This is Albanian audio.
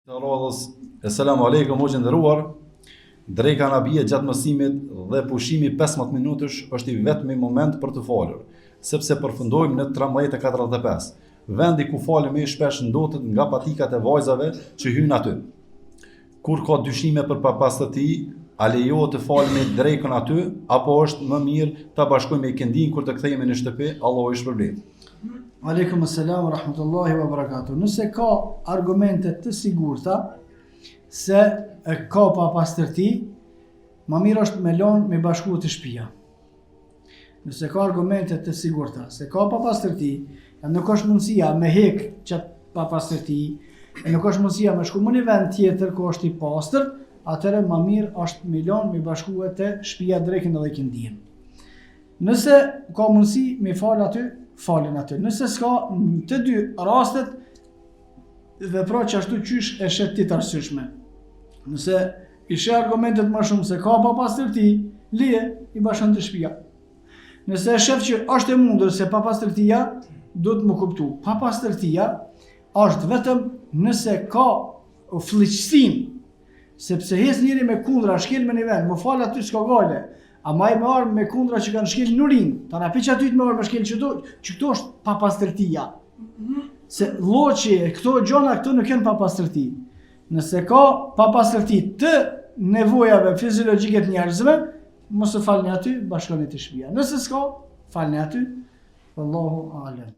Radhës, Esselamu alaikum, o gjendëruar. Drejka Nabije gjatë mësimit dhe pushimi 15 minutësh është i vetmi moment për të folur, sepse përfundojmë në 13:45. Vendi ku falemi shpesh ndotet nga patikat e vajzave që hyjnë aty. Kur ka dyshime për papastërti, a lejohet të falemi drekën aty, apo është më mirë ta bashkojmë ikindin kur të kthehemi në shtëpi? Allahu i shpërblet. Aleikum assalam wa rahmatullahi wa barakatuh. Nëse ka argumente të sigurta se ka papastërti, më mirë është me lënë me bashku të shtëpia. Nëse ka argumente të sigurta se ka papastërti, nuk është mundësia me hek çat papastërti, nuk është mundësia me shku në një vend tjetër ku është i pastër, atëherë më mirë është me lënë me bashku të shtëpia drekën edhe ikindin. Nëse ka mundësi me fal aty, falin aty. Nëse s'ka, të dy rastet vepro që ashtu qysh e shet ti të arsyeshme. Nëse ishe argumentet më shumë se ka papastërti, lije i bashkon të shtëpia. Nëse e shef që është e mundur se papastërtia, do të më kuptu. Papastërtia është vetëm nëse ka fliqësim, sepse hes njëri me kundra shkel me një vend, më fal aty s'ka gale. Ama i me armë me kundra që kanë shkel në urin, ta na piq aty të me armë me shkel që këto është papastërtia. Se lloçi, këto gjona këto nuk janë papastërti. Nëse ka papastërti të nevojave fiziologjike të njerëzve, mos e falni aty, bashkoni të shtëpia. Nëse s'ka, falni aty. Wallahu a'lam.